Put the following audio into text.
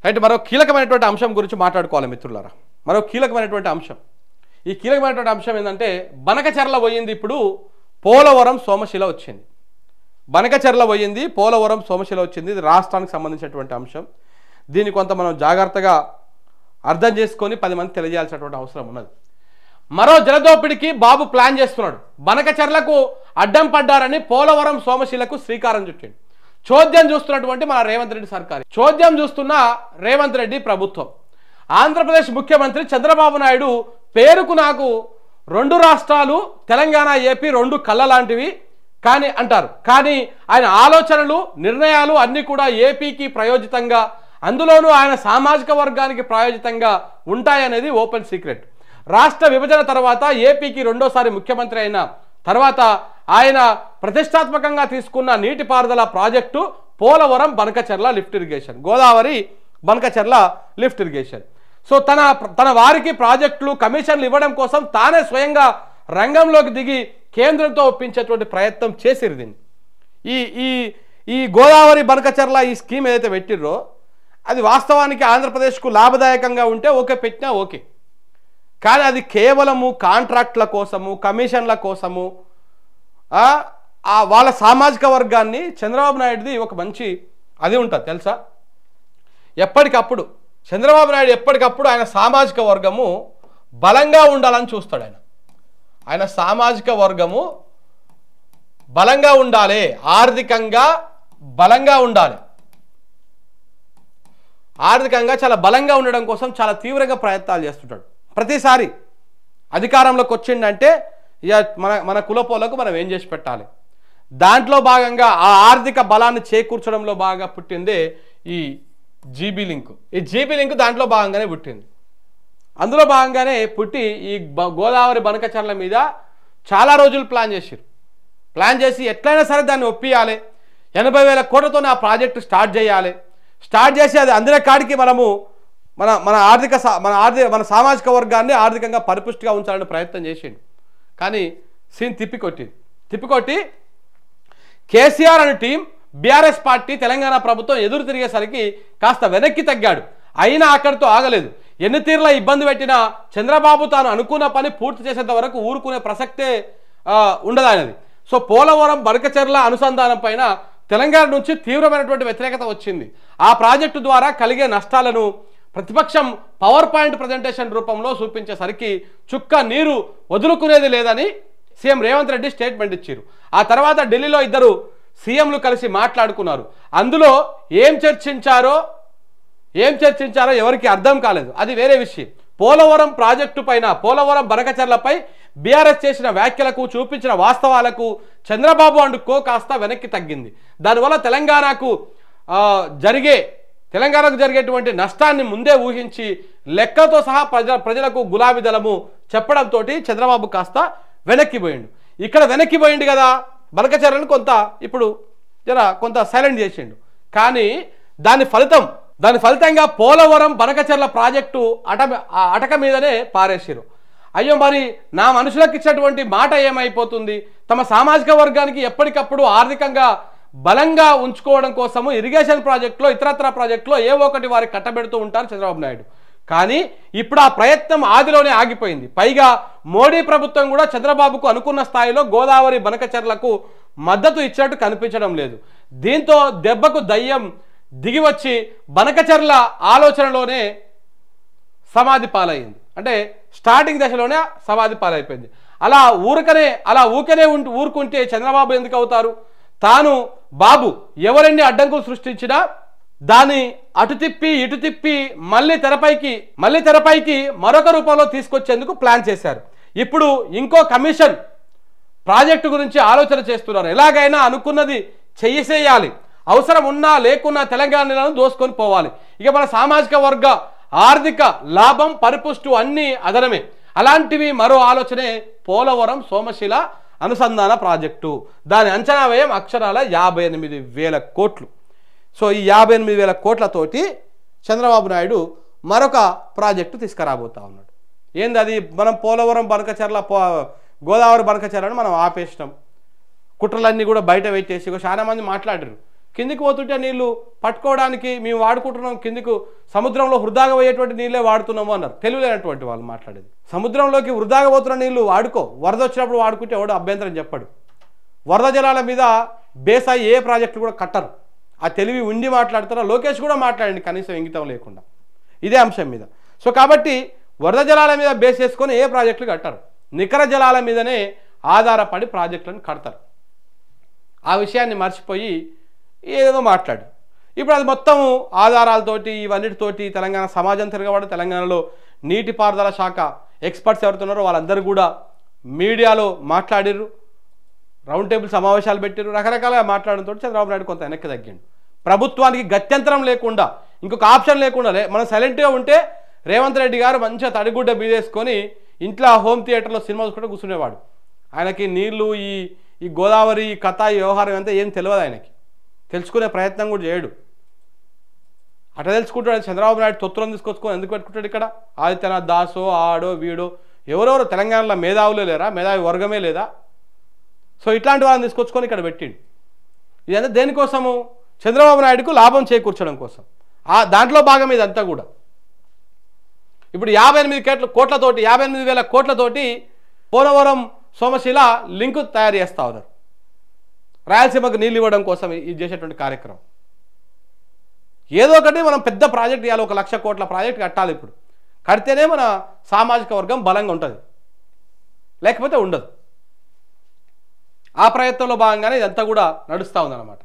అయితే మరో కీలకమైనటువంటి అంశం గురించి మాట్లాడుకోవాలి మిత్రులారా. మరో కీలకమైనటువంటి అంశం, ఈ కీలకమైనటువంటి అంశం ఏంటంటే బనకచెర్ల పోయింది, ఇప్పుడు పోలవరం సోమశిల వచ్చింది. బనకచెర్ల పోయింది, పోలవరం సోమశిల వచ్చింది. ఇది రాష్ట్రానికి సంబంధించినటువంటి అంశం. దీన్ని కొంత మనం జాగ్రత్తగా అర్థం చేసుకొని 10 మంది తెలియజేయాల్సినటువంటి అవసరం ఉన్నది. మరో జలదోపిడికి బాబు ప్లాన్ చేస్తున్నాడు. బనకచెర్లకు అడ్డం పడ్డారని పోలవరం సోమశిలకు శ్రీకారం చుట్టిండు. చోద్యం చూస్తున్నటువంటి మన రేవంత్ రెడ్డి సర్కారు, చోద్యం చూస్తున్న రేవంత్ రెడ్డి ప్రభుత్వం. ఆంధ్రప్రదేశ్ ముఖ్యమంత్రి చంద్రబాబు నాయుడు పేరుకు నాకు 2 రాష్ట్రాలు తెలంగాణ ఏపీ 2 కళ్ళ లాంటివి కానీ అంటారు. కానీ ఆయన ఆలోచనలు నిర్ణయాలు అన్నీ కూడా ఏపీకి ప్రయోజితంగా, అందులోనూ ఆయన సామాజిక వర్గానికి ప్రాయోజితంగా ఉంటాయనేది ఓపెన్ సీక్రెట్. రాష్ట్ర విభజన తర్వాత ఏపీకి 2వ ముఖ్యమంత్రి అయిన తర్వాత ఆయన ప్రతిష్టాత్మకంగా తీసుకున్న నీటిపారుదల project Polavaram Banakacherla lift irrigation, Godavari Banakacherla lift irrigation. So తన వారికి ప్రాజెక్టులు కమిషన్లు ఇవ్వడం కోసం తానే స్వయంగా రంగంలోకి దిగి కేంద్రంతో ఒప్పించేటువంటి ప్రయత్నం చేసిరు. దీన్ని ఈ గోదావరి బనకచెర్ల ఈ స్కీమ్ ఏదైతే పెట్టిర్రో అది వాస్తవానికి ఆంధ్రప్రదేశ్కు లాభదాయకంగా ఉంటే ఓకే, పెట్టినా ఓకే. కానీ అది కేవలము కాంట్రాక్ట్ల కోసము, కమిషన్ల కోసము, వాళ్ళ సామాజిక వర్గాన్ని చంద్రబాబు నాయుడుది ఒక మంచి అది ఉంటుంది తెలుసా. ఎప్పటికప్పుడు చంద్రబాబు నాయుడు ఎప్పటికప్పుడు ఆయన సామాజిక వర్గము బలంగా ఉండాలని చూస్తాడు. ఆయన సామాజిక వర్గము బలంగా ఉండాలి, ఆర్థికంగా బలంగా ఉండాలి, ఆర్థికంగా చాలా బలంగా ఉండడం కోసం చాలా తీవ్రంగా ప్రయత్నాలు చేస్తుంటాడు. ప్రతిసారి అధికారంలోకి వచ్చిందంటే ఇక మన కులపోలకు మనం ఏం చేసి పెట్టాలి, దాంట్లో భాగంగా ఆ ఆర్థిక బలాన్ని చేకూర్చడంలో బాగా పుట్టిందే ఈ జీబీ లింక్. ఈ జీబీ లింక్ దాంట్లో భాగంగానే పుట్టింది. అందులో భాగంగానే పుట్టి ఈ గోదావరి బనకచెర్ల మీద చాలా రోజులు ప్లాన్ చేసి ఎట్లయినా సరే దాన్ని ఒప్పియాలి, 80,000 కోట్లతో ఆ ప్రాజెక్టు స్టార్ట్ చేసి అది అందిన కాడికి మనము మన సామాజిక వర్గాన్ని ఆర్థికంగా పరిపుష్టిగా ఉంచాలని ప్రయత్నం చేసిండు. కానీ సీన్ తిప్పికొట్టి కేసీఆర్ అనే టీం, బీఆర్ఎస్ పార్టీ, తెలంగాణ ప్రభుత్వం ఎదురు తిరిగేసరికి కాస్త వెనక్కి తగ్గాడు. అయినా అక్కడితో ఆగలేదు. ఎన్ని తీర్ల ఇబ్బంది పెట్టినా చంద్రబాబు తాను అనుకున్న పని పూర్తి చేసేంత వరకు ఊరుకునే ప్రసక్తే ఉండదు ఆయనది. సో పోలవరం బనకచెర్ల అనుసంధానం పైన తెలంగాణ నుంచి తీవ్రమైనటువంటి వ్యతిరేకత వచ్చింది. ఆ ప్రాజెక్టు ద్వారా కలిగే నష్టాలను ప్రతిపక్షం పవర్ పాయింట్ ప్రజెంటేషన్ రూపంలో చూపించేసరికి చుక్క నీరు వదులుకునేది లేదని సీఎం రేవంత్ రెడ్డి స్టేట్మెంట్ ఇచ్చారు. ఆ తర్వాత ఢిల్లీలో 2 సీఎంలు కలిసి మాట్లాడుకున్నారు. అందులో ఏం చర్చించారో ఎవరికి అర్థం కాలేదు, అది వేరే విషయం. పోలవరం ప్రాజెక్టు పైన, పోలవరం బనకచెర్లపై బీఆర్ఎస్ చేసిన వ్యాఖ్యలకు, చూపించిన వాస్తవాలకు చంద్రబాబు అండ్ కో కాస్త వెనక్కి తగ్గింది. దానివల్ల తెలంగాణకు జరిగేటువంటి నష్టాన్ని ముందే ఊహించి లెక్కతో సహా ప్రజలకు గులాబీ దళము చెప్పడంతో చంద్రబాబు కాస్త వెనక్కిపోయిండు. ఇక్కడ వెనక్కిపోయిండు కదా, బనకచెర్లను కొంత సైలెంట్ చేసిండు. కానీ దాని ఫలితంగా పోలవరం బనకచెర్ల ప్రాజెక్టు అటక మీదనే పారేసారు. అయ్యో, మరి నా మనుషులకు ఇచ్చినటువంటి మాట ఏమైపోతుంది? తమ సామాజిక వర్గానికి ఎప్పటికప్పుడు ఆర్థికంగా బలంగా ఉంచుకోవడం కోసము ఇరిగేషన్ ప్రాజెక్టులో, ఇతరత్ర ప్రాజెక్టులో ఏవో ఒకటి వారికి కట్టబెడుతూ ఉంటారు చంద్రబాబు నాయుడు. కానీ ఇప్పుడు ఆ ప్రయత్నం ఆదిలోనే ఆగిపోయింది. పైగా మోడీ ప్రభుత్వం కూడా చంద్రబాబుకు అనుకున్న స్థాయిలో గోదావరి బనకచెర్లకు మద్దతు ఇచ్చినట్టు కనిపించడం లేదు. దీంతో దెబ్బకు దయ్యం దిగివచ్చి బనకచెర్ల ఆలోచనలోనే సమాధి పాలైంది. అంటే స్టార్టింగ్ దశలోనే సమాధి పాలైపోయింది. అలా ఊరుకుంటే చంద్రబాబు ఎందుకు అవుతారు? తాను బాబు ఎవరెన్ని అడ్డంకులు సృష్టించినా దాన్ని అటు తిప్పి ఇటు తిప్పి మళ్ళీ తెరపైకి మరొక రూపంలో తీసుకొచ్చేందుకు ప్లాన్ చేశారు. ఇప్పుడు ఇంకో కమిషన్ ప్రాజెక్టు గురించి ఆలోచన చేస్తున్నారు. ఎలాగైనా అనుకున్నది చేయాలి, అవసరం ఉన్నా లేకున్నా తెలంగాణను దోసుకొని పోవాలి. ఇక మన సామాజిక వర్గ ఆర్థిక లాభం, పరిపుష్టు అన్నీ అదనమే. అలాంటివి మరో ఆలోచనే పోలవరం సోమశిల అనుసంధాన ప్రాజెక్టు. దాని అంచనా వ్యయం అక్షరాల 58,000 కోట్లు. సో ఈ 58,000 కోట్లతోటి చంద్రబాబు నాయుడు మరొక ప్రాజెక్టు తీసుకురాబోతా ఉన్నాడు. ఏంది అది? మనం పోలవరం బనకచెర్ల, గోదావరి బనకచెర్లను మనం ఆపేసినాం, కుట్రలన్నీ కూడా బయట పెట్టేసి చాలా మంది మాట్లాడారు. కిందికి పోతుంటే నీళ్లు పట్టుకోవడానికి మేము వాడుకుంటున్నాం, కిందికి సముద్రంలో వృధాగా పోయేటువంటి నీళ్ళే వాడుతున్నాము అన్నారు. తెలియలేనటువంటి వాళ్ళు మాట్లాడేది. సముద్రంలోకి వృధాగా పోతున్న నీళ్లు వాడుకో, వరద వచ్చినప్పుడు వాడుకుంటే ఎవడు అభ్యంతరం చెప్పడు. వరద జలాల మీద బేసాయి ఏ ప్రాజెక్టులు కూడా కట్టరు. ఆ తెలివి ఉండి మాట్లాడతారా? లోకేష్ కూడా మాట్లాడండి కనీసం ఇంగితం లేకుండా ఇదే అంశం మీద. సో కాబట్టి వరద జలాల మీద బేస్ చేసుకొని ఏ ప్రాజెక్టులు కట్టరు, నికర జలాల మీదనే ఆధారపడి ప్రాజెక్టులను కడతారు. ఆ విషయాన్ని మర్చిపోయి ఏదో మాట్లాడు. ఇప్పుడు అది మొత్తం ఆధారాలతోటి ఇవన్నిటితోటి తెలంగాణ సమాజం తిరగబడి తెలంగాణలో నీటిపారుదల శాఖ ఎక్స్పర్ట్స్ ఎవరుతున్నారో వాళ్ళందరూ కూడా మీడియాలో మాట్లాడిర్రు, రౌండ్ టేబుల్ సమావేశాలు పెట్టిర్రు, రకరకాలుగా మాట్లాడడంతో చంద్రబాబు నాయుడు కొంత వెనక్కి తగ్గిండు. ప్రభుత్వానికి గత్యంతరం లేకుండా ఇంకొక ఆప్షన్ లేకుండా మనం సైలెంట్గా ఉంటే రేవంత్ రెడ్డి గారు మంచిగా తడిగుడ్డ బీదేసుకొని ఇంట్లో హోమ్ థియేటర్లో సినిమా చూసుకుంటే కూర్చునేవాడు. ఆయనకి నీళ్లు ఈ గోదావరి కథ ఈ వ్యవహారం అంతా ఏం తెలియదు, ఆయనకి తెలుసుకునే ప్రయత్నం కూడా చేయడు. అట్లా తెలుసుకుంటాడు చంద్రబాబు నాయుడు తొత్తులను తీసుకొచ్చుకొని ఎందుకు పెట్టుకుంటాడు ఇక్కడ? ఆదిత్యనాథ్ దాసో ఆడో వీడో ఎవరెవరో తెలంగాణలో మేధావులే లేరా, మేధావి వర్గమే లేదా? సో ఇట్లాంటి వాళ్ళని తీసుకొచ్చుకొని ఇక్కడ పెట్టిండు. ఇదంతా దేనికోసము? చంద్రబాబు నాయుడుకు లాభం చేకూర్చడం కోసం. దాంట్లో భాగం ఇదంతా కూడా. ఇప్పుడు 58 కోట్లతోటి 58,000 కోట్లతోటి పోలవరం సోమశిల లింకు తయారు చేస్తూ ఉన్నారు. రాయలసీమకు నీళ్ళు ఇవ్వడం కోసం ఇది చేసేటువంటి కార్యక్రమం. ఏదో ఒకటి మనం పెద్ద ప్రాజెక్ట్ ఇవ్వాలి, 1,00,000 కోట్ల ప్రాజెక్ట్ కట్టాలి. ఇప్పుడు కడితేనే మన సామాజిక వర్గం బలంగా ఉంటుంది, లేకపోతే ఉండదు. ఆ ప్రయత్నంలో భాగంగానే ఇదంతా కూడా నడుస్తూ ఉందన్నమాట.